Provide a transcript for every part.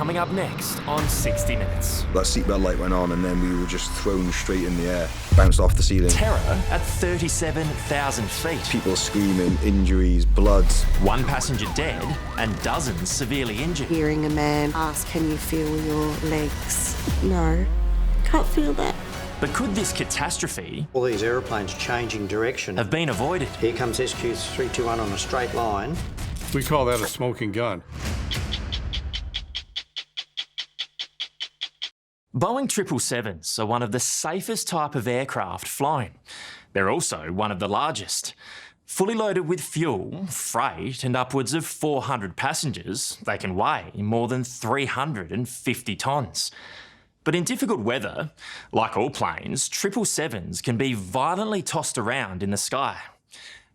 coming up next on 60 Minutes. That seatbelt light went on and then we were just thrown straight in the air, bounced off the ceiling. Terror at 37,000 feet. People screaming, injuries, blood. One passenger dead and dozens severely injured. Hearing a man ask, "Can you feel your legs?" No, can't feel that. But could this catastrophe All these aeroplanes changing direction. have been avoided? Here comes SQ321 on a straight line. We call that a smoking gun. Boeing 777s are one of the safest type of aircraft flown. They're also one of the largest. Fully loaded with fuel, freight and upwards of 400 passengers, they can weigh more than 350 tonnes. But in difficult weather, like all planes, 777s can be violently tossed around in the sky.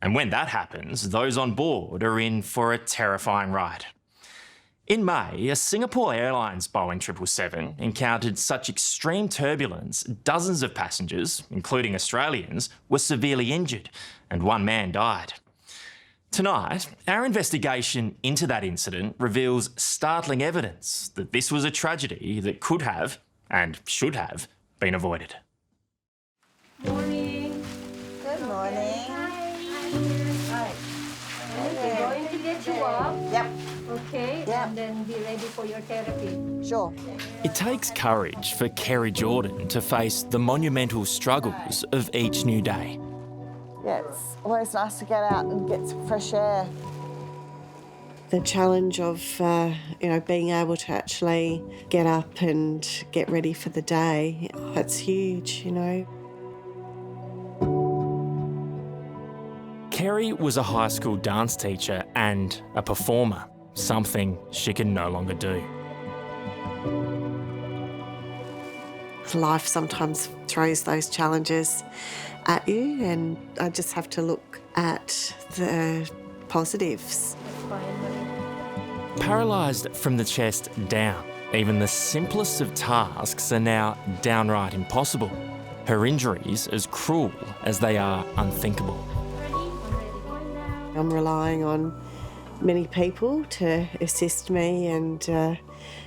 And when that happens, those on board are in for a terrifying ride. In May, a Singapore Airlines Boeing 777 encountered such extreme turbulence, dozens of passengers, including Australians, were severely injured and one man died. Tonight, our investigation into that incident reveals startling evidence that this was a tragedy that could have, and should have, been avoided. Morning. Good morning. Hi. We're going to get you up. Yep, Okay, Yep. and then be ready for your therapy. sure. It takes courage for Kerry Jordan to face the monumental struggles of each new day. Yeah, it's always nice to get out and get some fresh air. The challenge of, being able to actually get up and get ready for the day, that's huge, Carrie was a high school dance teacher and a performer, something she can no longer do. Life sometimes throws those challenges at you, and I just have to look at the positives. Paralysed from the chest down, even the simplest of tasks are now downright impossible. Her injuries as cruel as they are unthinkable. I'm relying on many people to assist me and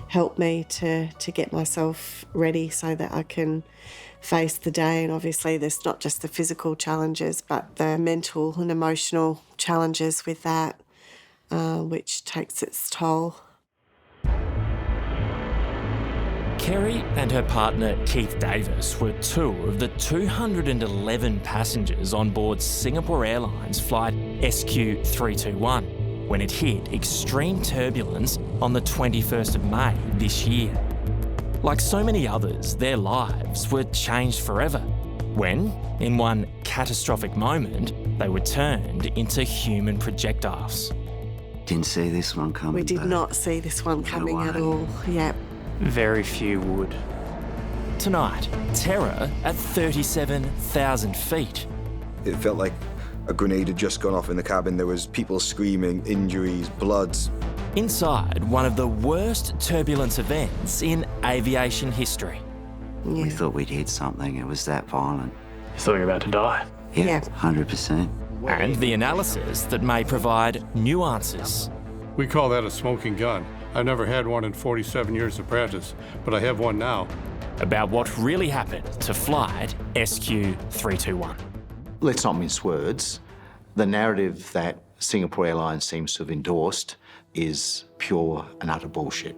help me to get myself ready so that I can face the day. And obviously there's not just the physical challenges, but the mental and emotional challenges with that, which takes its toll. Kerry and her partner Keith Davis were two of the 211 passengers on board Singapore Airlines flight SQ321 when it hit extreme turbulence on the 21st of May this year. Like so many others, their lives were changed forever when, in one catastrophic moment, they were turned into human projectiles. Didn't see this one coming. We did not see this one coming at all. Yeah. Very few would. Tonight, terror at 37,000 feet. It felt like a grenade had just gone off in the cabin. There was people screaming, injuries, blood. Inside one of the worst turbulence events in aviation history. Yeah. We thought we'd hit something. It was that violent. You thought you were about to die. Yeah. 100%. And the analysis that may provide new answers. We call that a smoking gun. I've never had one in 47 years of practice, but I have one now. About what really happened to flight SQ321. Let's not mince words. The narrative that Singapore Airlines seems to have endorsed is pure and utter bullshit.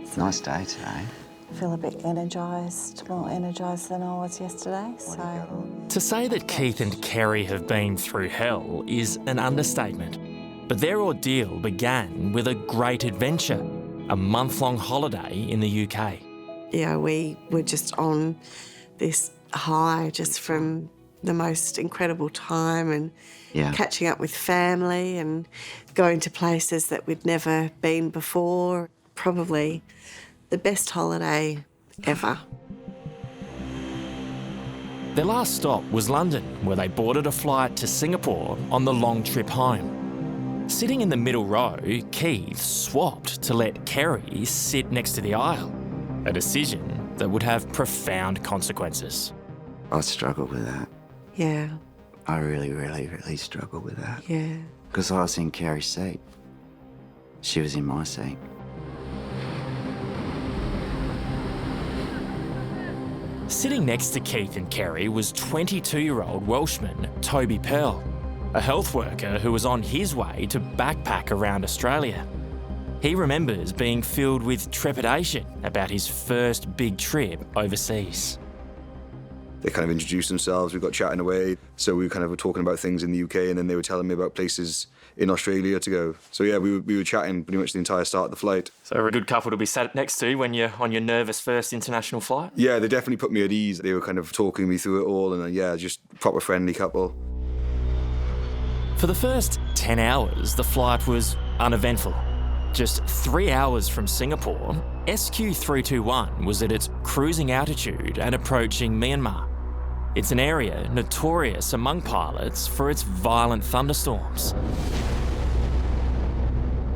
It's a nice day today. I feel a bit energised, more energised than I was yesterday, so... To say that Keith and Kerry have been through hell is an understatement. But their ordeal began with a great adventure, a month-long holiday in the UK. Yeah, we were just on this high just from the most incredible time and catching up with family and going to places that we'd never been before. Probably the best holiday ever. Their last stop was London, where they boarded a flight to Singapore on the long trip home. Sitting in the middle row, Keith swapped to let Kerry sit next to the aisle, a decision that would have profound consequences. I struggled with that. Yeah, I really, really, really struggled with that. Yeah. Because I was in Carrie's seat. She was in my seat. Sitting next to Keith and Kerry was 22-year-old Welshman Toby Pearl, a health worker who was on his way to backpack around Australia. He remembers being filled with trepidation about his first big trip overseas. They kind of introduced themselves, we got chatting away. So we kind of were talking about things in the UK, and then they were telling me about places in Australia to go. So yeah, we were chatting pretty much the entire start of the flight. So we're a good couple to be sat next to when you're on your nervous first international flight? Yeah, they definitely put me at ease. They were kind of talking me through it all, and yeah, just proper friendly couple. For the first 10 hours, the flight was uneventful. Just 3 hours from Singapore, SQ321 was at its cruising altitude and approaching Myanmar. It's an area notorious among pilots for its violent thunderstorms.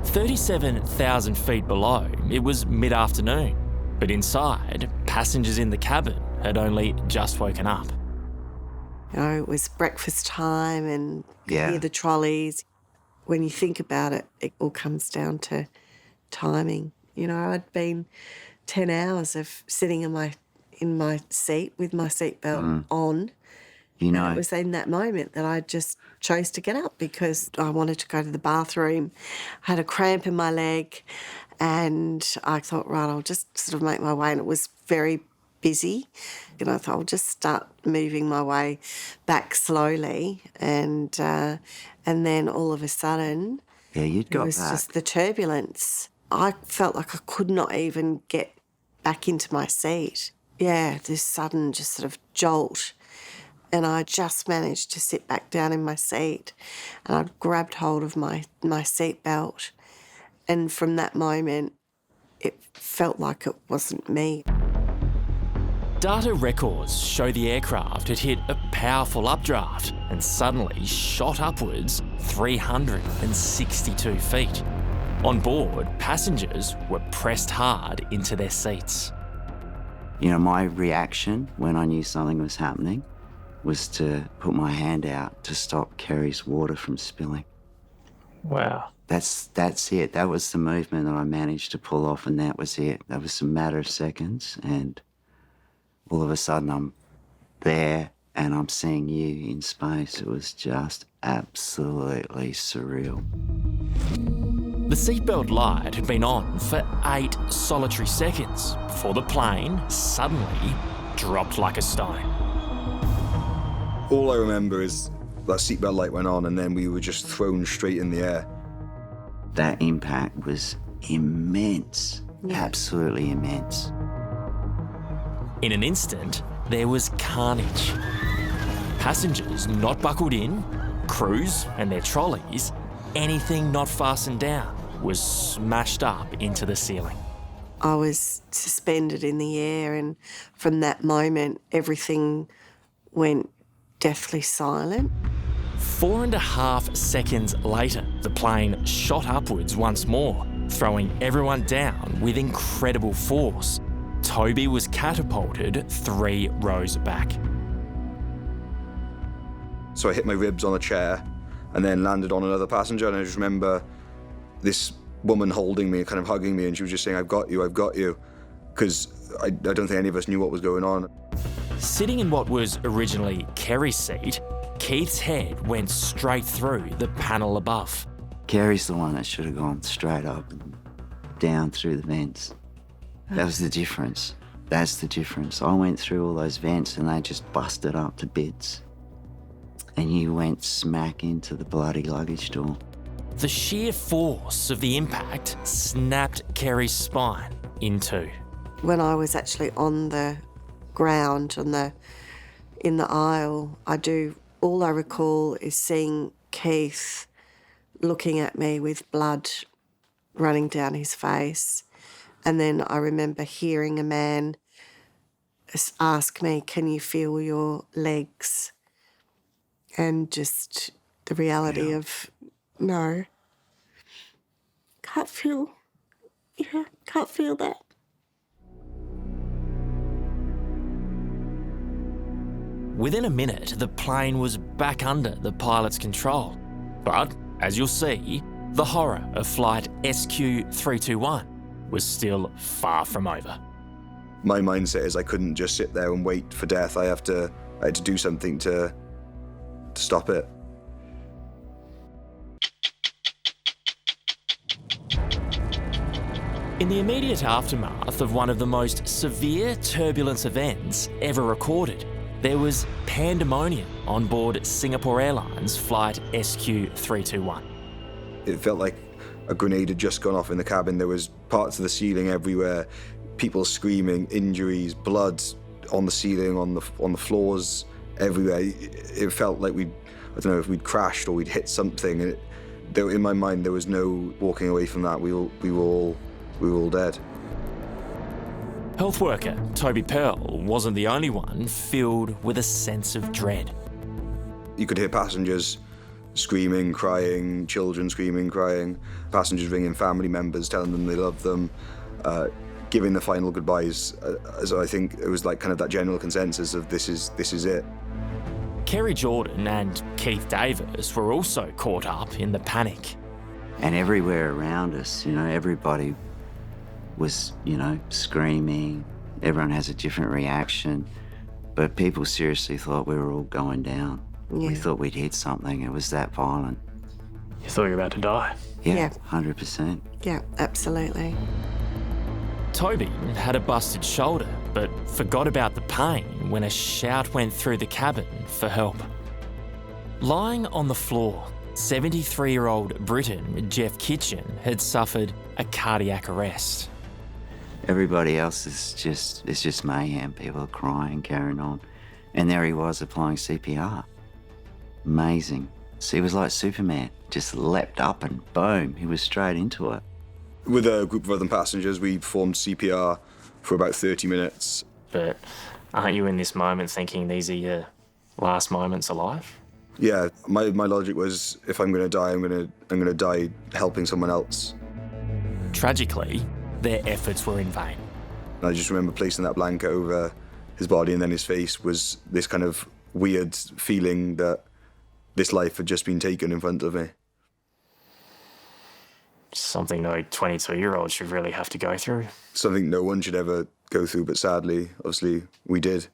37,000 feet below, it was mid-afternoon, but inside, passengers in the cabin had only just woken up. You know, it was breakfast time and you Yeah. hear the trolleys. When you think about it, it all comes down to timing. You know, I'd been 10 hours of sitting in my seat with my seatbelt on. You know, And it was in that moment that I just chose to get up because I wanted to go to the bathroom. I had a cramp in my leg and I thought, right, I'll just sort of make my way. And it was very busy. And I thought I'll just start moving my way back slowly. And then all of a sudden, yeah, you'd it got was back. just the turbulence. I felt like I could not even get back into my seat. Yeah, this sudden just sort of jolt. And I just managed to sit back down in my seat and I grabbed hold of my seatbelt. And from that moment, it felt like it wasn't me. Data records show the aircraft had hit a powerful updraft and suddenly shot upwards 362 feet. On board, passengers were pressed hard into their seats. You know, my reaction when I knew something was happening was to put my hand out to stop Kerry's water from spilling. Wow. That's it. That was the movement that I managed to pull off, and that was it. That was a matter of seconds, and all of a sudden I'm there and I'm seeing you in space. It was just absolutely surreal. The seatbelt light had been on for 8 solitary seconds before the plane suddenly dropped like a stone. All I remember is that seatbelt light went on and then we were just thrown straight in the air. That impact was immense, absolutely immense. In an instant, there was carnage. Passengers not buckled in, crews and their trolleys, anything not fastened down was smashed up into the ceiling. I was suspended in the air and from that moment, everything went deathly silent. 4.5 seconds later, the plane shot upwards once more, throwing everyone down with incredible force. Toby was catapulted 3 rows back. So I hit my ribs on a chair and then landed on another passenger, and I just remember this woman holding me, kind of hugging me, and she was just saying, I've got you, because I don't think any of us knew what was going on. Sitting in what was originally Kerry's seat, Keith's head went straight through the panel above. Carrie's the one that should have gone straight up and down through the vents. That was the difference. That's the difference. I went through all those vents and they just busted up to bits. And you went smack into the bloody luggage door. The sheer force of the impact snapped Kerry's spine in two. When I was actually on the ground in the aisle, all I recall is seeing Keith looking at me with blood running down his face. And then I remember hearing a man ask me, can you feel your legs? And just the reality of, no, can't feel that. within a minute, the plane was back under the pilot's control. But, as you'll see, the horror of flight SQ321 was still far from over. My mindset is I couldn't just sit there and wait for death. I had to do something to stop it. In the immediate aftermath of one of the most severe turbulence events ever recorded, there was pandemonium on board Singapore Airlines flight SQ321. It felt like a grenade had just gone off in the cabin. There was parts of the ceiling everywhere, people screaming, injuries, blood on the ceiling, on the floors, everywhere. It felt like I don't know if we'd crashed or we'd hit something. And in my mind, there was no walking away from that. We were all dead. Health worker Toby Pearl wasn't the only one filled with a sense of dread. You could hear passengers screaming, crying, children screaming, crying, passengers ringing family members, telling them they love them, giving the final goodbyes. So I think it was like kind of that general consensus of this is it. Kerry Jordan and Keith Davis were also caught up in the panic. And everywhere around us, everybody was, screaming. Everyone has a different reaction. But people seriously thought we were all going down. Yeah. We thought we'd hit something. It was that violent. You thought you were about to die? Yeah, 100%. Yeah, absolutely. Toby had a busted shoulder, but forgot about the pain when a shout went through the cabin for help. Lying on the floor, 73-year-old Briton Jeff Kitchen had suffered a cardiac arrest. Everybody else is just mayhem. People are crying, carrying on. And there he was applying CPR. Amazing. So he was like Superman, just leapt up and boom, he was straight into it. With a group of other passengers, we performed CPR for about 30 minutes. But aren't you in this moment thinking these are your last moments alive? Yeah, my logic was if I'm going to die, I'm going to die helping someone else. Tragically, their efforts were in vain. I just remember placing that blanket over his body, and then his face was this kind of weird feeling that this life had just been taken in front of me. Something no 22-year-old should really have to go through. Something no one should ever go through, but sadly, obviously, we did.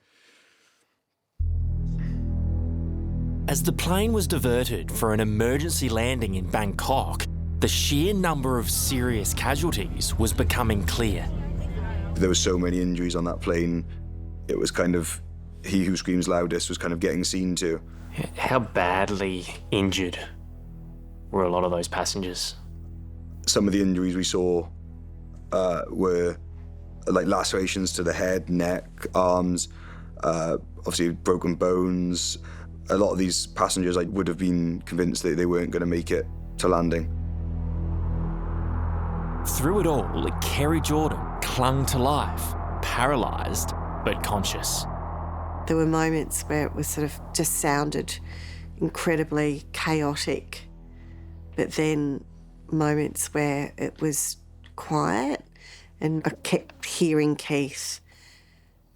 As the plane was diverted for an emergency landing in Bangkok, the sheer number of serious casualties was becoming clear. There were so many injuries on that plane. It was kind of, he who screams loudest was kind of getting seen to. How badly injured were a lot of those passengers? Some of the injuries we saw were like lacerations to the head, neck, arms, obviously broken bones. A lot of these passengers would have been convinced that they weren't going to make it to landing. Through it all, Kerry Jordan clung to life, paralysed but conscious. There were moments where it was sort of just sounded incredibly chaotic, but then moments where it was quiet, and I kept hearing Keith,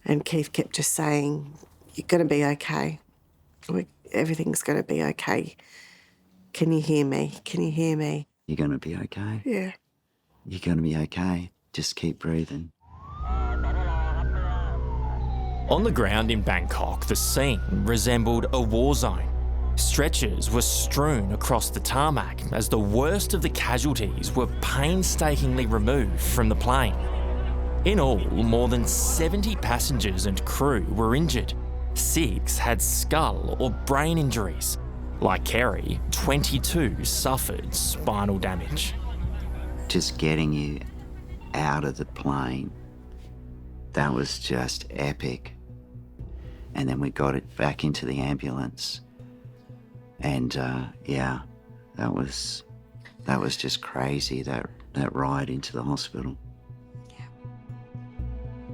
and Keith kept just saying, "You're going to be okay. Everything's going to be okay. Can you hear me? Can you hear me?" You're going to be okay. Yeah. You're going to be okay. Just keep breathing. On the ground in Bangkok, the scene resembled a war zone. Stretchers were strewn across the tarmac as the worst of the casualties were painstakingly removed from the plane. In all, more than 70 passengers and crew were injured. 6 had skull or brain injuries. Like Carrie, 22 suffered spinal damage. Just getting you out of the plane, that was just epic. And then we got it back into the ambulance. And yeah, that was just crazy, that ride into the hospital.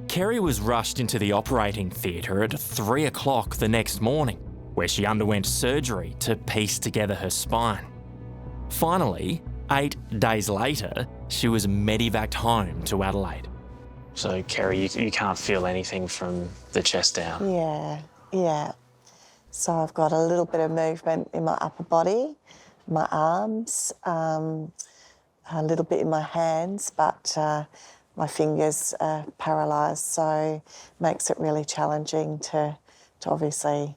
Carrie was rushed into the operating theatre at 3 o'clock the next morning, where she underwent surgery to piece together her spine. Finally, 8 days later, she was medevaced home to Adelaide. So, Carrie, you can't feel anything from the chest down? Yeah. So I've got a little bit of movement in my upper body, my arms, a little bit in my hands, but my fingers are paralysed, so makes it really challenging to obviously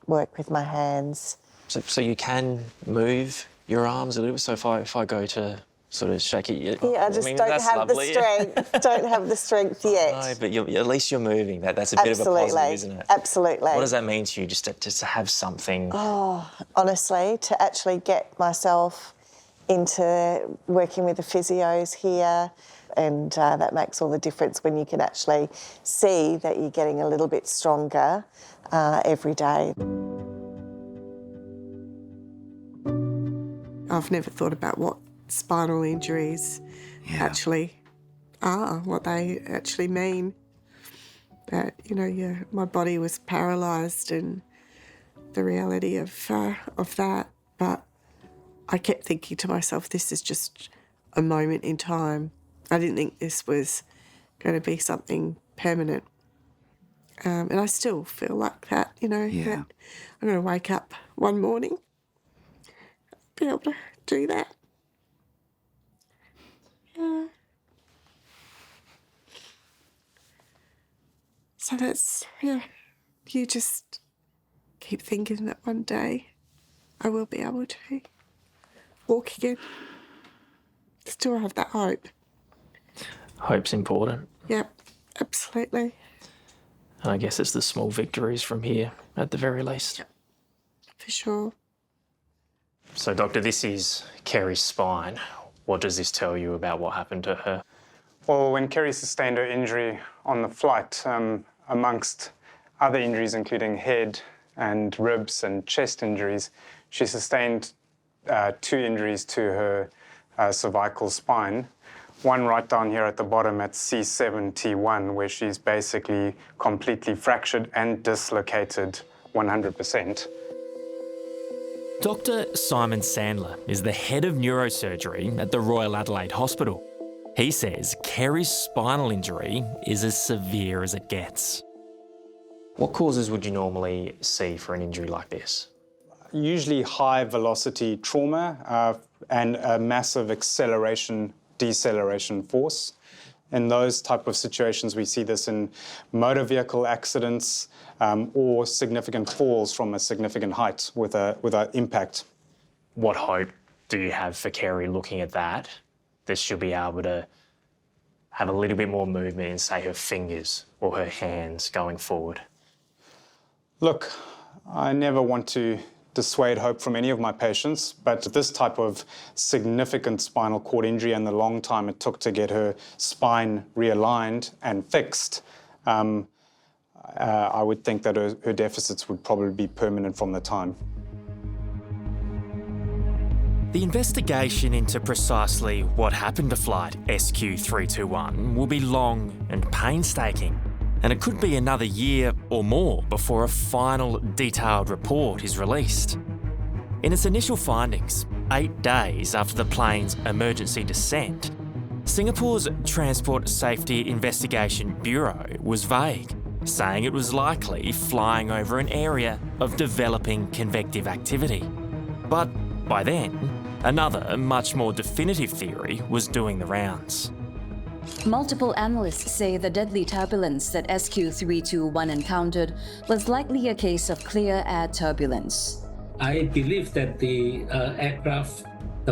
work with my hands. So you can move your arms a little bit. So if I go to sort of shake it, I just don't have the strength. Don't have the strength yet. No, but at least you're moving. That's a bit of a positive, isn't it? Absolutely. What does that mean to you? Just to have something. Oh, honestly, to actually get myself into working with the physios here, and that makes all the difference when you can actually see that you're getting a little bit stronger every day. I've never thought about what spinal injuries actually are, what they actually mean. That, my body was paralysed and the reality of that. But I kept thinking to myself, this is just a moment in time. I didn't think this was going to be something permanent. And I still feel like that, that I'm going to wake up one morning, be able to do that. Yeah. So that's, you just keep thinking that one day I will be able to walk again. Still have that hope. Hope's important. Yep, absolutely. And I guess it's the small victories from here, at the very least. Yep, for sure. So, Doctor, this is Kerry's spine. What does this tell you about what happened to her? Well, when Kerry sustained her injury on the flight, amongst other injuries, including head and ribs and chest injuries, she sustained 2 injuries to her cervical spine. One right down here at the bottom at C7T1, where she's basically completely fractured and dislocated 100%. Dr. Simon Sandler is the head of neurosurgery at the Royal Adelaide Hospital. He says Kerry's spinal injury is as severe as it gets. What causes would you normally see for an injury like this? Usually high velocity trauma and a massive deceleration force. In those type of situations, we see this in motor vehicle accidents or significant falls from a significant height with an impact. What hope do you have for Kerry looking at that she'll be able to have a little bit more movement in, say, her fingers or her hands going forward? Look, I never want to dissuade hope from any of my patients, but this type of significant spinal cord injury and the long time it took to get her spine realigned and fixed, I would think that her deficits would probably be permanent from the time. The investigation into precisely what happened to flight SQ321 will be long and painstaking, and it could be another year or more before a final detailed report is released. In its initial findings, 8 days after the plane's emergency descent, Singapore's Transport Safety Investigation Bureau was vague, saying it was likely flying over an area of developing convective activity. But by then, another, much more definitive theory was doing the rounds. Multiple analysts say the deadly turbulence that SQ321 encountered was likely a case of clear air turbulence. I believe that the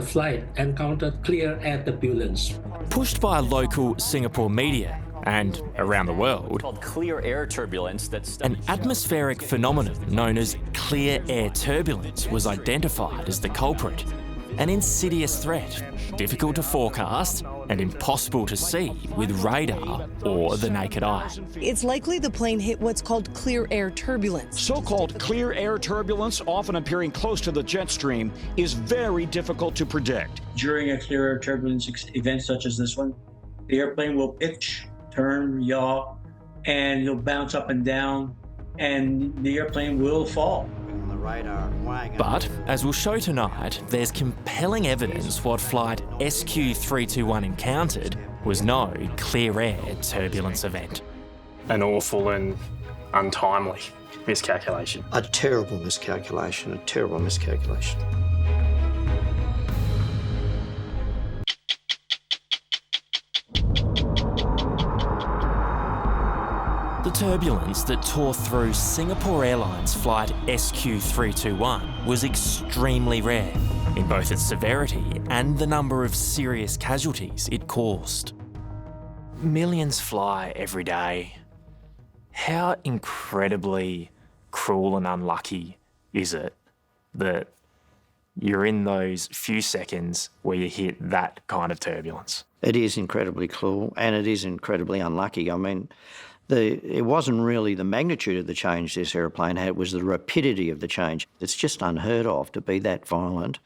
flight encountered clear air turbulence. Pushed by local Singapore media and around the world, called clear air turbulence, an atmospheric phenomenon known as clear air turbulence was identified as the culprit. An insidious threat, difficult to forecast and impossible to see with radar or the naked eye. It's likely the plane hit what's called clear air turbulence. So-called clear air turbulence, often appearing close to the jet stream, is very difficult to predict. During a clear air turbulence event such as this one, the airplane will pitch, turn, yaw, and it'll bounce up and down, and the airplane will fall. But, as we'll show tonight, there's compelling evidence what flight SQ321 encountered was no clear air turbulence event. An awful and untimely miscalculation. A terrible miscalculation, a terrible miscalculation. The turbulence that tore through Singapore Airlines flight SQ321 was extremely rare in both its severity and the number of serious casualties it caused. Millions fly every day. How incredibly cruel and unlucky is it that you're in those few seconds where you hit that kind of turbulence? It is incredibly cruel and it is incredibly unlucky. I mean, it wasn't really the magnitude of the change this aeroplane had, it was the rapidity of the change. It's just unheard of to be that violent.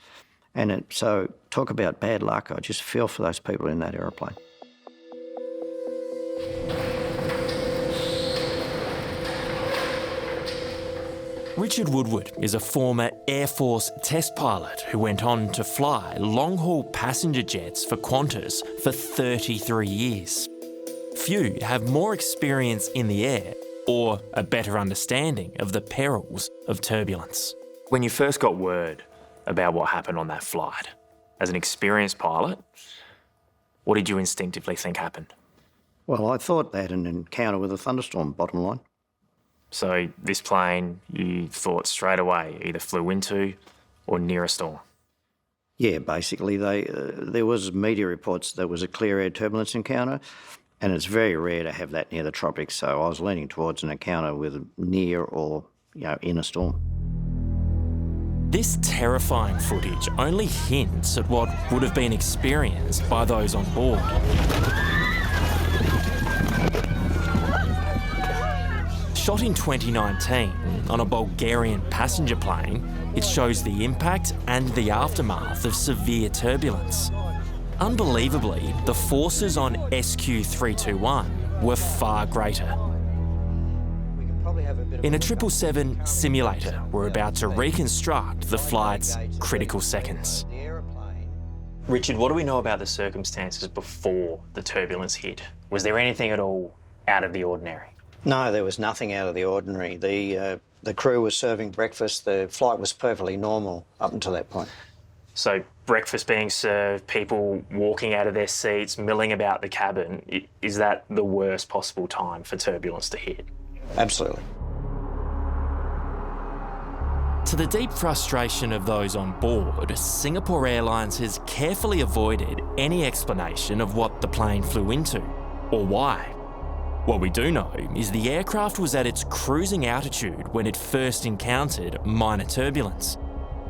And so talk about bad luck. I just feel for those people in that aeroplane. Richard Woodward is a former Air Force test pilot who went on to fly long-haul passenger jets for Qantas for 33 years. Few have more experience in the air or a better understanding of the perils of turbulence. When you first got word about what happened on that flight, as an experienced pilot, what did you instinctively think happened? Well, I thought they had an encounter with a thunderstorm, bottom line. So this plane, you thought straight away, either flew into or near a storm? Yeah, basically, there was media reports there was a clear air turbulence encounter, and it's very rare to have that near the tropics, so I was leaning towards an encounter with near or, in a storm. This terrifying footage only hints at what would have been experienced by those on board. Shot in 2019 on a Bulgarian passenger plane, it shows the impact and the aftermath of severe turbulence. Unbelievably, the forces on SQ321 were far greater. In a 777 simulator, we're about to reconstruct the flight's critical seconds. Richard, what do we know about the circumstances before the turbulence hit? Was there anything at all out of the ordinary? No, there was nothing out of the ordinary. The crew was serving breakfast. The flight was perfectly normal up until that point. So breakfast being served, people walking out of their seats, milling about the cabin, is that the worst possible time for turbulence to hit? Absolutely. To the deep frustration of those on board, Singapore Airlines has carefully avoided any explanation of what the plane flew into or why. What we do know is the aircraft was at its cruising altitude when it first encountered minor turbulence.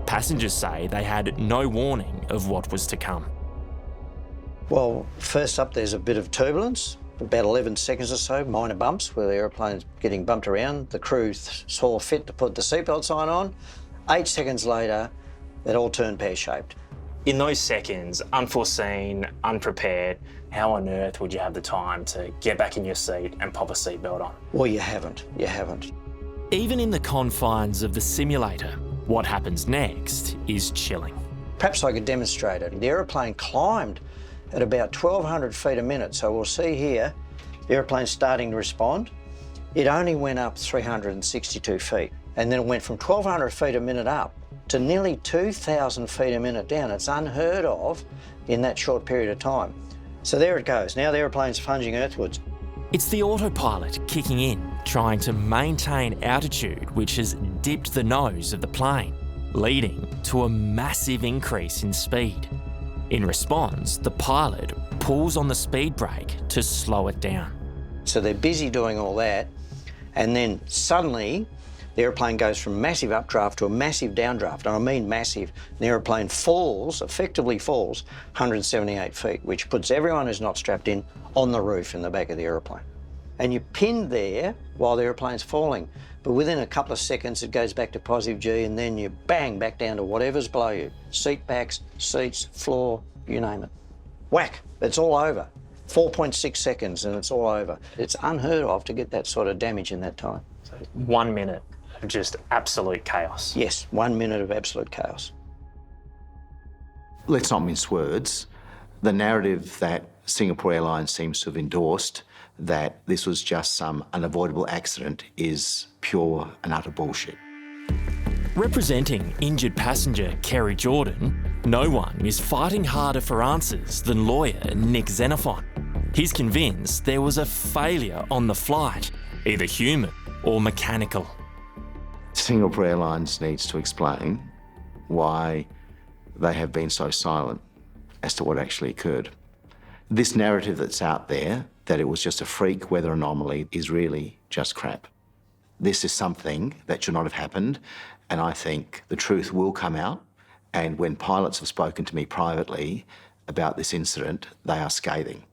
Passengers say they had no warning of what was to come. Well, first up, there's a bit of turbulence, about 11 seconds or so, minor bumps where the aeroplane's getting bumped around. The crew saw fit to put the seatbelt sign on. 8 seconds later, it all turned pear-shaped. In those seconds, unforeseen, unprepared, how on earth would you have the time to get back in your seat and pop a seatbelt on? Well, you haven't. You haven't. Even in the confines of the simulator, what happens next is chilling. Perhaps I could demonstrate it. The aeroplane climbed at about 1,200 feet a minute. So we'll see here, the aeroplane's starting to respond. It only went up 362 feet. And then it went from 1,200 feet a minute up to nearly 2,000 feet a minute down. It's unheard of in that short period of time. So there it goes. Now the aeroplane's plunging earthwards. It's the autopilot kicking in, trying to maintain altitude, which has dipped the nose of the plane, leading to a massive increase in speed. In response, the pilot pulls on the speed brake to slow it down. So they're busy doing all that, and then suddenly the aeroplane goes from massive updraft to a massive downdraft, and I mean massive. The aeroplane falls, effectively falls, 178 feet, which puts everyone who's not strapped in on the roof in the back of the aeroplane. And you're pinned there while the aeroplane's falling, but within a couple of seconds it goes back to positive G, and then you bang back down to whatever's below you. Seat backs, seats, floor, you name it. Whack, it's all over. 4.6 seconds and it's all over. It's unheard of to get that sort of damage in that time. So 1 minute of just absolute chaos. Yes, 1 minute of absolute chaos. Let's not mince words. The narrative that Singapore Airlines seems to have endorsed that this was just some unavoidable accident is pure and utter bullshit. Representing injured passenger Kerry Jordan, no one is fighting harder for answers than lawyer Nick Xenophon. He's convinced there was a failure on the flight, either human or mechanical. Singapore Airlines needs to explain why they have been so silent as to what actually occurred. This narrative that's out there, that it was just a freak weather anomaly, is really just crap. This is something that should not have happened, and I think the truth will come out. And when pilots have spoken to me privately about this incident, they are scathing.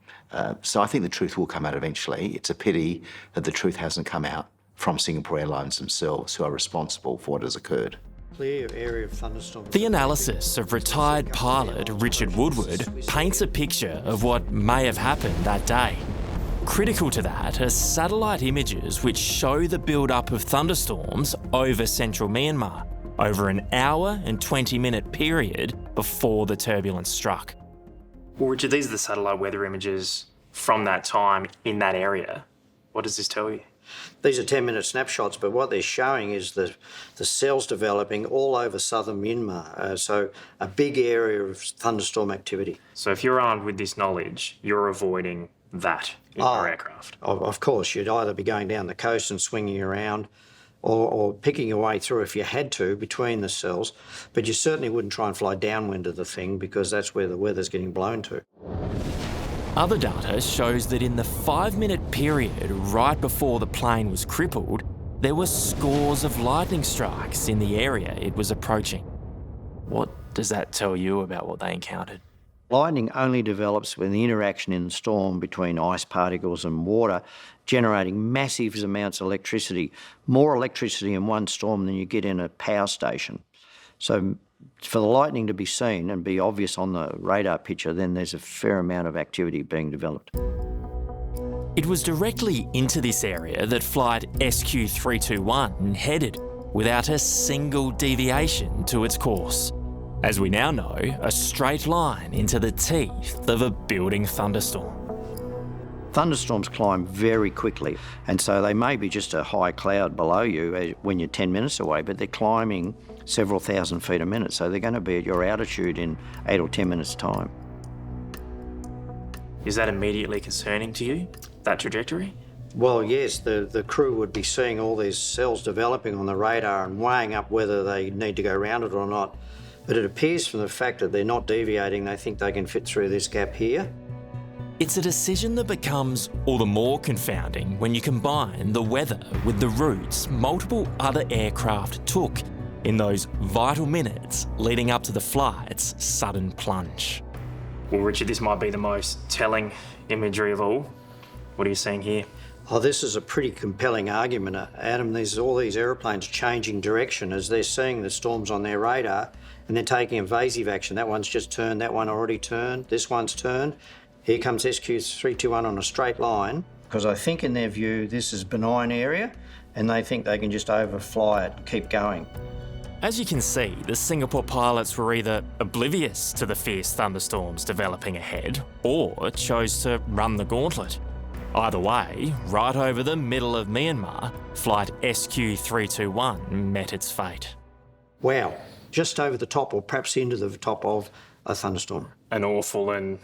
So I think the truth will come out eventually. It's a pity that the truth hasn't come out from Singapore Airlines themselves, who are responsible for what has occurred. Clear area of thunderstorms. The analysis of retired pilot Richard Woodward paints a picture of what may have happened that day. Critical to that are satellite images which show the build-up of thunderstorms over central Myanmar over an hour and 20-minute period before the turbulence struck. Well, Richard, these are the satellite weather images from that time in that area. What does this tell you? These are 10-minute snapshots, but what they're showing is the cells developing all over southern Myanmar, so a big area of thunderstorm activity. So if you're armed with this knowledge, you're avoiding that in your aircraft? Of course, you'd either be going down the coast and swinging around or picking your way through if you had to between the cells, but you certainly wouldn't try and fly downwind of the thing because that's where the weather's getting blown to. Other data shows that in the 5-minute period right before the plane was crippled, there were scores of lightning strikes in the area it was approaching. What does that tell you about what they encountered? Lightning only develops when the interaction in the storm between ice particles and water, generating massive amounts of electricity, more electricity in one storm than you get in a power station. So for the lightning to be seen and be obvious on the radar picture, then there's a fair amount of activity being developed. It was directly into this area that flight SQ321 headed, without a single deviation to its course. As we now know, a straight line into the teeth of a building thunderstorm. Thunderstorms climb very quickly, and so they may be just a high cloud below you when you're 10 minutes away, but they're climbing several thousand feet a minute, so they're going to be at your altitude in 8 or 10 minutes' time. Is that immediately concerning to you, that trajectory? Well, yes, the crew would be seeing all these cells developing on the radar and weighing up whether they need to go around it or not. But it appears from the fact that they're not deviating, they think they can fit through this gap here. It's a decision that becomes all the more confounding when you combine the weather with the routes multiple other aircraft took in those vital minutes leading up to the flight's sudden plunge. Well, Richard, this might be the most telling imagery of all. What are you seeing here? Oh, this is a pretty compelling argument, Adam. There's all these aeroplanes changing direction as they're seeing the storms on their radar and they're taking evasive action. That one's just turned, that one already turned, this one's turned. Here comes SQ321 on a straight line. Because I think in their view, this is benign area and they think they can just overfly it and keep going. As you can see, the Singapore pilots were either oblivious to the fierce thunderstorms developing ahead or chose to run the gauntlet. Either way, right over the middle of Myanmar, flight SQ321 met its fate. Wow, just over the top or perhaps into the top of a thunderstorm. An awful and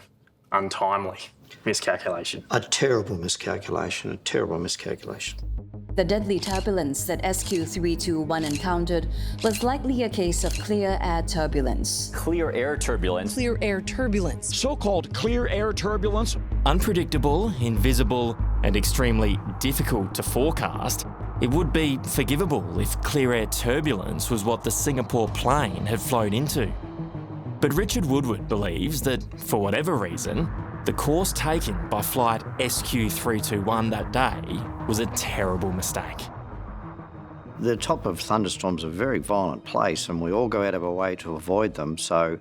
untimely miscalculation. A terrible miscalculation, a terrible miscalculation. The deadly turbulence that SQ321 encountered was likely a case of clear air turbulence. Clear air turbulence. Clear air turbulence. So-called clear air turbulence. Unpredictable, invisible, and extremely difficult to forecast, it would be forgivable if clear air turbulence was what the Singapore plane had flown into. But Richard Woodward believes that, for whatever reason, the course taken by flight SQ321 that day was a terrible mistake. The top of thunderstorms are a very violent place and we all go out of our way to avoid them, so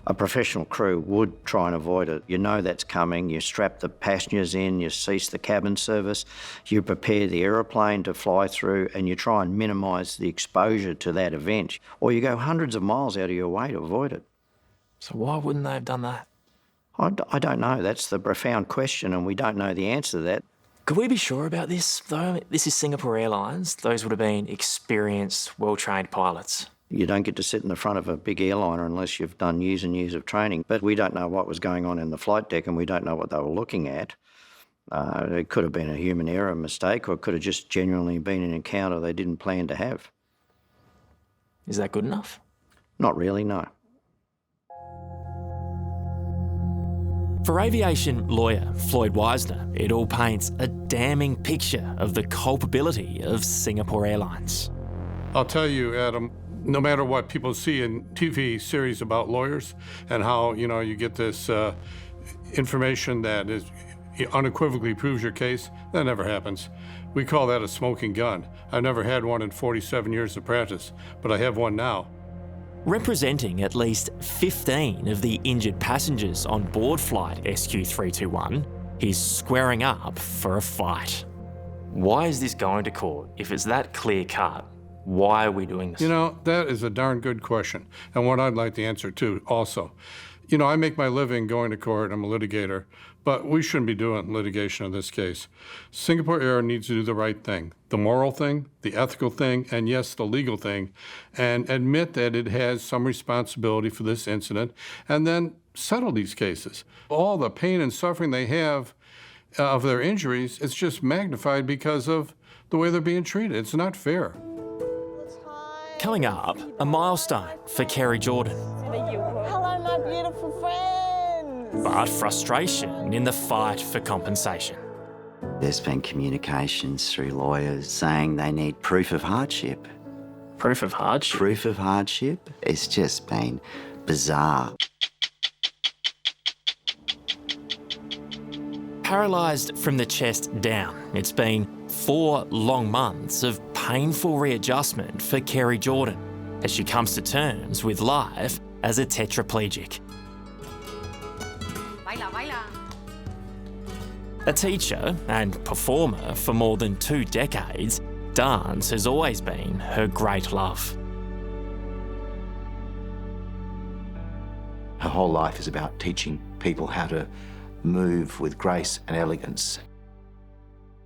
a professional crew would try and avoid it. You know that's coming, you strap the passengers in, you cease the cabin service, you prepare the aeroplane to fly through and you try and minimise the exposure to that event, or you go hundreds of miles out of your way to avoid it. So why wouldn't they have done that? I don't know. That's the profound question and we don't know the answer to that. Could we be sure about this, though? This is Singapore Airlines. Those would have been experienced, well-trained pilots. You don't get to sit in the front of a big airliner unless you've done years and years of training. But we don't know what was going on in the flight deck, and we don't know what they were looking at. It could have been a human error, mistake, or it could have just genuinely been an encounter they didn't plan to have. Is that good enough? Not really, no. For aviation lawyer Floyd Wisner, it all paints a damning picture of the culpability of Singapore Airlines. I'll tell you, Adam, no matter what people see in TV series about lawyers and how, you get this information that unequivocally proves your case, that never happens. We call that a smoking gun. I've never had one in 47 years of practice, but I have one now. Representing at least 15 of the injured passengers on board flight SQ321, he's squaring up for a fight. Why is this going to court? If it's that clear-cut, why are we doing this? That is a darn good question, and one I'd like to answer too also. I make my living going to court. I'm a litigator, but we shouldn't be doing litigation in this case. Singapore Air needs to do the right thing, the moral thing, the ethical thing, and yes, the legal thing, and admit that it has some responsibility for this incident, and then settle these cases. All the pain and suffering they have of their injuries, it's just magnified because of the way they're being treated. It's not fair. Coming up, a milestone for Kerry Jordan. Hello, my beautiful friends. But frustration in the fight for compensation. There's been communications through lawyers saying they need proof of hardship. Proof of hardship? Proof of hardship? It's just been bizarre. Paralysed from the chest down, it's been 4 long months of painful readjustment for Kerry Jordan as she comes to terms with life as a tetraplegic. A teacher and performer for more than 2 decades, dance has always been her great love. Her whole life is about teaching people how to move with grace and elegance.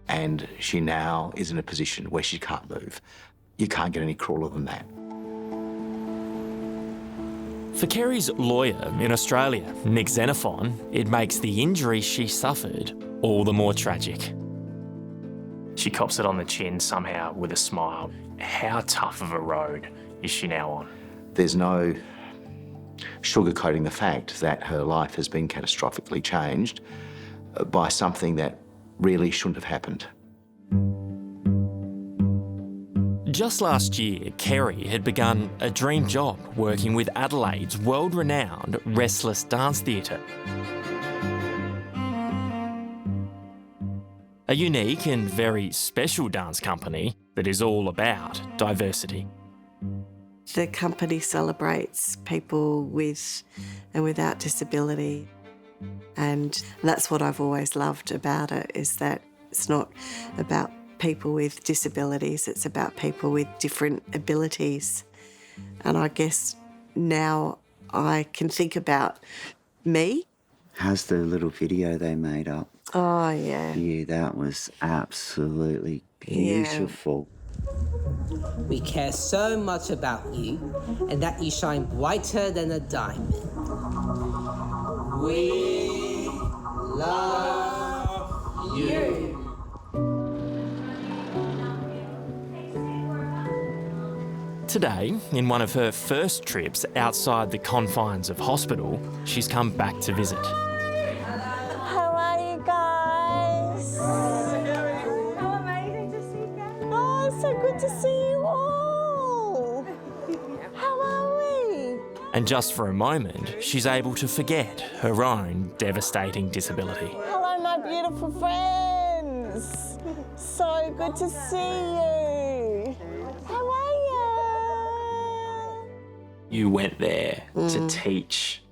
And she now is in a position where she can't move. You can't get any crueler than that. For Kerry's lawyer in Australia, Nick Xenophon, it makes the injury she suffered all the more tragic. She cops it on the chin somehow with a smile. How tough of a road is she now on? There's no sugarcoating the fact that her life has been catastrophically changed by something that really shouldn't have happened. Just last year, Kerry had begun a dream job working with Adelaide's world-renowned Restless Dance Theatre. A unique and very special dance company that is all about diversity. The company celebrates people with and without disability. And that's what I've always loved about it, is that it's not about people with disabilities, it's about people with different abilities. And I guess now I can think about me. How's the little video they made up? Oh, yeah. Yeah, that was absolutely beautiful. We care so much about you and that you shine brighter than a diamond. We love you. Today, in one of her first trips outside the confines of hospital, she's come back to visit. How are you guys? So amazing to see you. Oh, it's so good to see you all. How are we? And just for a moment, she's able to forget her own devastating disability. Hello, my beautiful friends. So good to see you. How are you? You went there to teach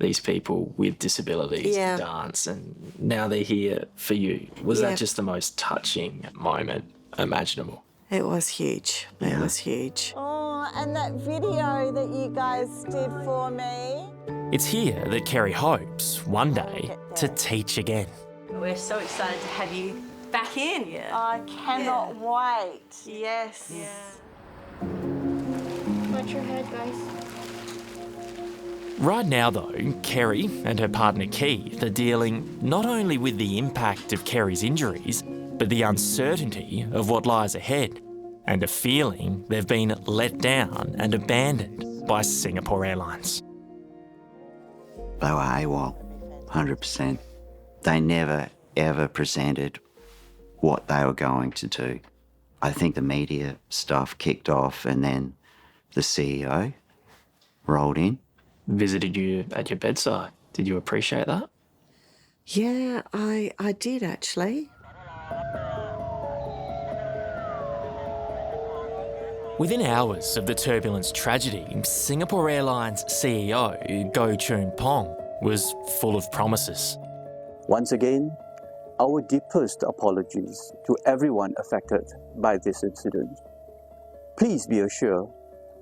these people with disabilities to dance, and now they're here for you. Was that just the most touching moment imaginable? It was huge. It was huge. Oh, and that video that you guys did for me. It's here that Kerry hopes, one day, to teach again. We're so excited to have you back in. Yeah. I cannot wait. Yes. Yeah. Watch your head, guys. Right now, though, Kerry and her partner Keith are dealing not only with the impact of Kerry's injuries, but the uncertainty of what lies ahead, and a feeling they've been let down and abandoned by Singapore Airlines. They were AWOL, 100%. They never, ever presented what they were going to do. I think the media stuff kicked off and then the CEO rolled in. Visited you at your bedside. Did you appreciate that? Yeah, I did actually. Within hours of the turbulence tragedy, Singapore Airlines CEO Goh Choon Pong was full of promises. Once again, our deepest apologies to everyone affected by this incident. Please be assured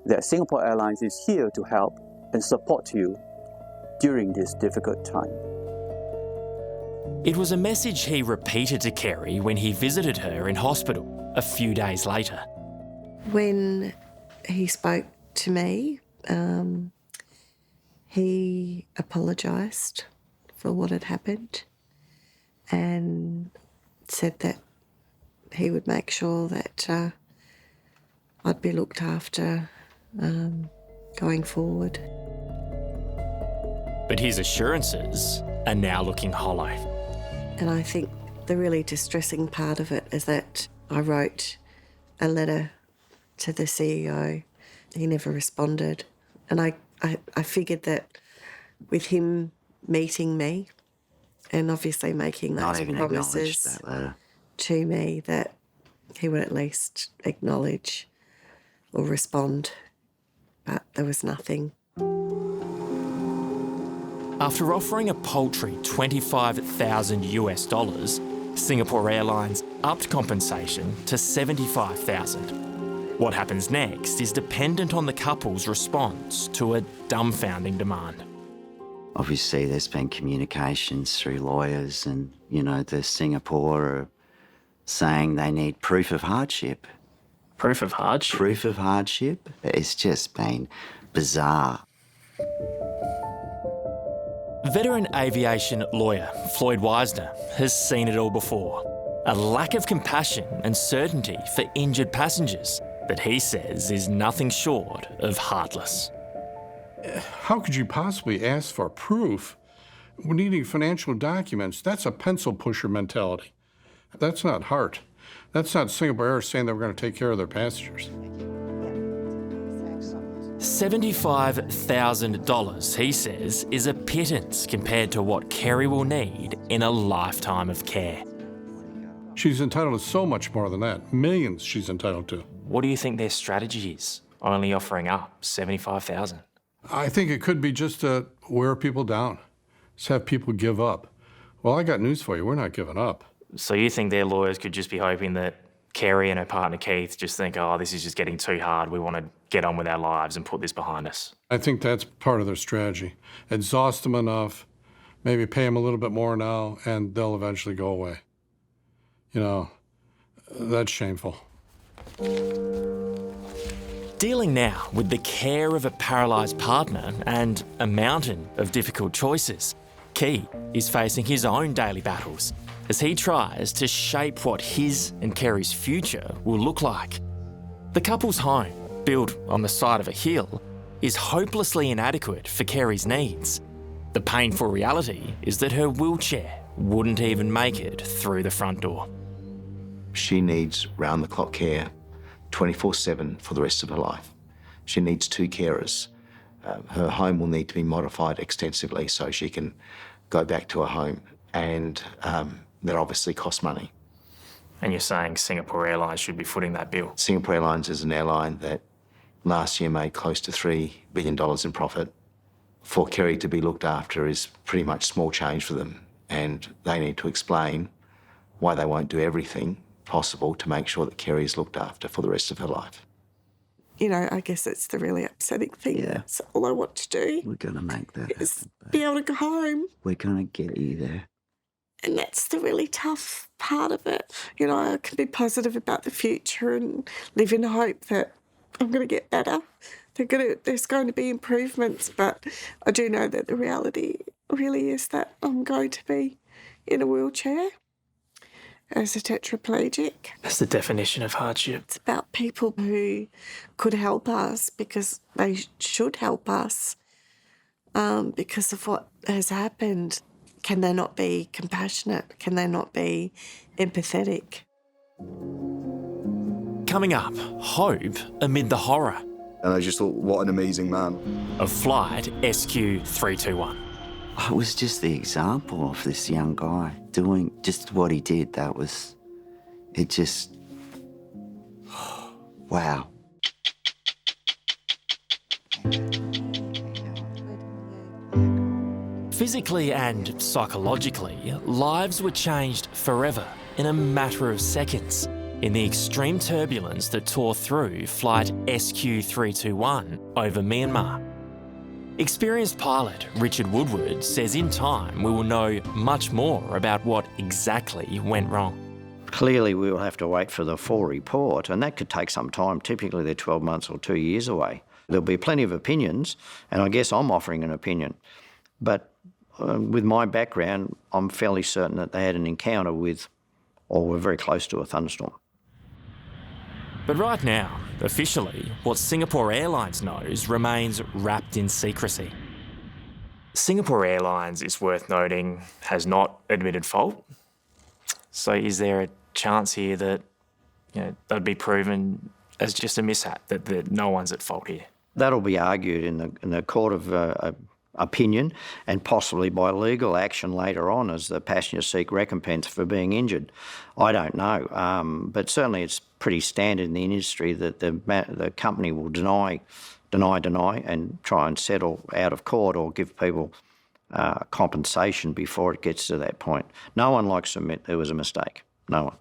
that Singapore Airlines is here to help and support you during this difficult time. It was a message he repeated to Carrie when he visited her in hospital a few days later. When he spoke to me, he apologised for what had happened and said that he would make sure that I'd be looked after going forward. But his assurances are now looking hollow. And I think the really distressing part of it is that I wrote a letter to the CEO. He never responded. And I figured that with him meeting me and obviously making those promises to me, that he would at least acknowledge or respond. But there was nothing. After offering a paltry $25,000, Singapore Airlines upped compensation to $75,000. What happens next is dependent on the couple's response to a dumbfounding demand. Obviously, there's been communications through lawyers and, the Singapore are saying they need proof of hardship. Proof of hardship? Proof of hardship? It's just been bizarre. Veteran aviation lawyer Floyd Wisner has seen it all before. A lack of compassion and certainty for injured passengers that he says is nothing short of heartless. How could you possibly ask for proof? We're needing financial documents. That's a pencil pusher mentality. That's not heart. That's not Singapore Air saying they were going to take care of their passengers. $75,000, he says, is a pittance compared to what Kerry will need in a lifetime of care. She's entitled to so much more than that. Millions she's entitled to. What do you think their strategy is, only offering up $75,000? I think it could be just to wear people down, just have people give up. Well, I got news for you. We're not giving up. So you think their lawyers could just be hoping that Carrie and her partner Keith just think, oh, this is just getting too hard. We want to get on with our lives and put this behind us. I think that's part of their strategy. Exhaust them enough, maybe pay them a little bit more now, and they'll eventually go away. That's shameful. Dealing now with the care of a paralysed partner and a mountain of difficult choices, Key is facing his own daily battles as he tries to shape what his and Kerry's future will look like. The couple's home, built on the side of a hill, is hopelessly inadequate for Kerry's needs. The painful reality is that her wheelchair wouldn't even make it through the front door. She needs round-the-clock care, 24/7 for the rest of her life. She needs 2 carers. Her home will need to be modified extensively so she can go back to her home, and that obviously costs money. And you're saying Singapore Airlines should be footing that bill? Singapore Airlines is an airline that last year made close to $3 billion in profit. For Kerry to be looked after is pretty much small change for them, and they need to explain why they won't do everything possible to make sure that Kerry is looked after for the rest of her life. I guess it's the really upsetting thing. Yeah. That's all I want to do. We're going to make that is be able to go home. We're going to get you there. And that's the really tough part of it. You know, I can be positive about the future and live in hope that I'm going to get better. There's going to be improvements, but I do know that the reality really is that I'm going to be in a wheelchair as a tetraplegic. That's the definition of hardship. It's about people who could help us because they should help us because of what has happened. Can they not be compassionate? Can they not be empathetic? Coming up, hope amid the horror. And I just thought, what an amazing man. Of flight SQ321. It was just the example of this young guy doing just what he did. It just, wow. Physically and psychologically, lives were changed forever in a matter of seconds in the extreme turbulence that tore through flight SQ321 over Myanmar. Experienced pilot Richard Woodward says in time we will know much more about what exactly went wrong. Clearly, we will have to wait for the full report, and that could take some time. Typically, they're 12 months or 2 years away. There'll be plenty of opinions, and I guess I'm offering an opinion. But with my background, I'm fairly certain that they had an encounter with, or were very close to a thunderstorm. But right now, officially, what Singapore Airlines knows remains wrapped in secrecy. Singapore Airlines, it's worth noting, has not admitted fault. So is there a chance here that they'd be proven as just a mishap, that no one's at fault here? That'll be argued in the court of opinion and possibly by legal action later on as the passengers seek recompense for being injured. I don't know, but certainly it's pretty standard in the industry that the company will deny and try and settle out of court or give people compensation before it gets to that point. No one likes to admit there was a mistake. No one.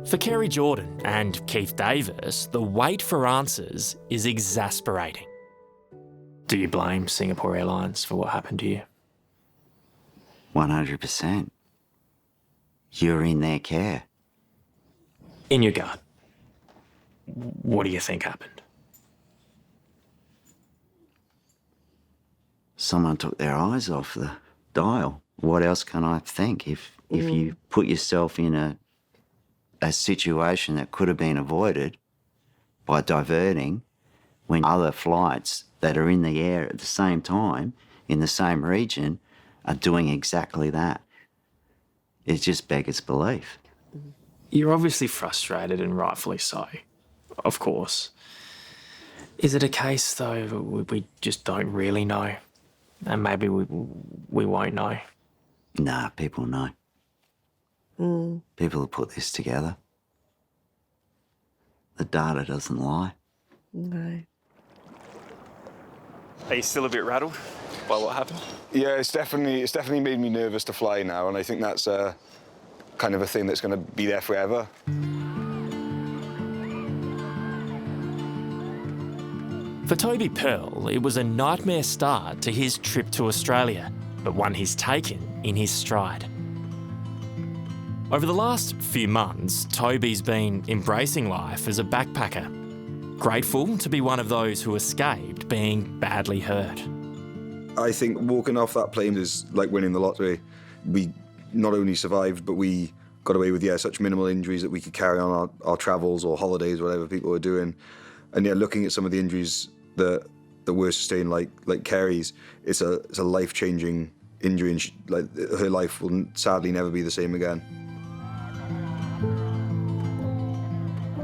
For Kerry Jordan and Keith Davis, the wait for answers is exasperating. Do you blame Singapore Airlines for what happened to you? 100%. You're in their care. In your gut, what do you think happened? Someone took their eyes off the dial. What else can I think? If you put yourself in a situation that could have been avoided by diverting when other flights that are in the air at the same time, in the same region, are doing exactly that. It just beggars belief. You're obviously frustrated, and rightfully so, of course. Is it a case, though, we just don't really know? And maybe we won't know? Nah, people know. People have put this together. The data doesn't lie. No. Are you still a bit rattled by what happened? Yeah, it's definitely made me nervous to fly now, and I think that's kind of a thing that's going to be there forever. For Toby Pearl, it was a nightmare start to his trip to Australia, but one he's taken in his stride. Over the last few months, Toby's been embracing life as a backpacker, grateful to be one of those who escaped being badly hurt. I think walking off that plane is like winning the lottery. We not only survived, but we got away with such minimal injuries that we could carry on our travels or holidays, whatever people were doing. And looking at some of the injuries that were sustained, like Carrie's, it's a life-changing injury, and her life will sadly never be the same again.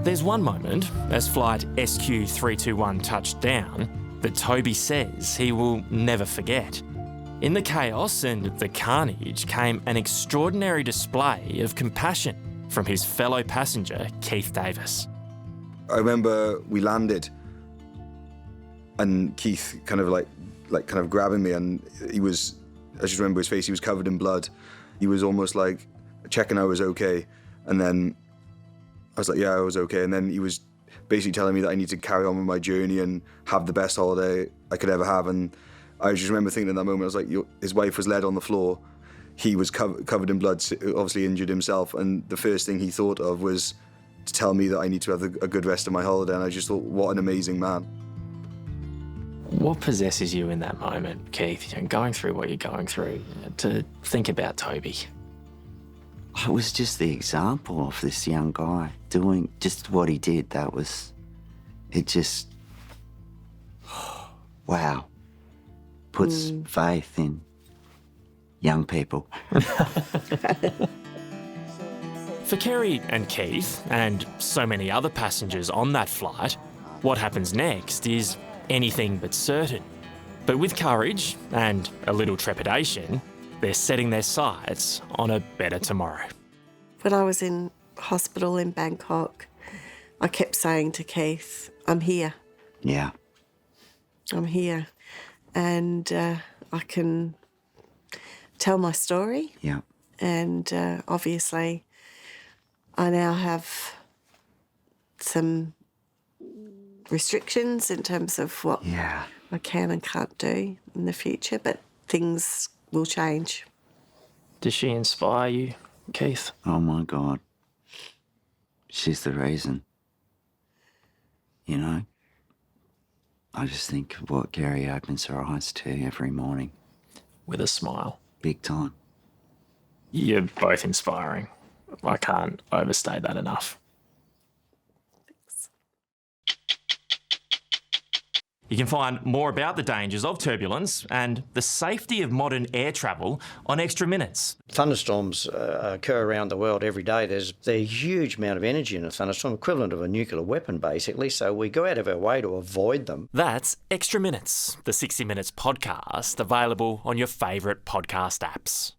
There's one moment, as flight SQ321 touched down, that Toby says he will never forget. In the chaos and the carnage came an extraordinary display of compassion from his fellow passenger, Keith Davis. I remember we landed and Keith kind of grabbing me, and I just remember his face, he was covered in blood. He was almost like checking I was okay, and then I was like, yeah, I was okay. And then he was basically telling me that I need to carry on with my journey and have the best holiday I could ever have. And I just remember thinking in that moment, I was like, his wife was led on the floor. He was covered in blood, obviously injured himself. And the first thing he thought of was to tell me that I need to have a good rest of my holiday. And I just thought, what an amazing man. What possesses you in that moment, Keith, going through what you're going through, to think about Toby? It was just the example of this young guy doing just what he did. It just, wow, puts faith in young people. For Kerry and Keith, and so many other passengers on that flight, what happens next is anything but certain. But with courage and a little trepidation, they're setting their sights on a better tomorrow. When I was in hospital in Bangkok, I kept saying to Keith, I'm here. Yeah. I'm here. And I can tell my story. Yeah. And obviously, I now have some restrictions in terms of what I can and can't do in the future, but things will change. Does she inspire you, Keith? Oh my God. She's the reason. You know? I just think of what Carrie opens her eyes to every morning. With a smile. Big time. You're both inspiring. I can't overstate that enough. You can find more about the dangers of turbulence and the safety of modern air travel on Extra Minutes. Thunderstorms occur around the world every day. There's a huge amount of energy in a thunderstorm, equivalent of a nuclear weapon, basically, so we go out of our way to avoid them. That's Extra Minutes, the 60 Minutes podcast, available on your favourite podcast apps.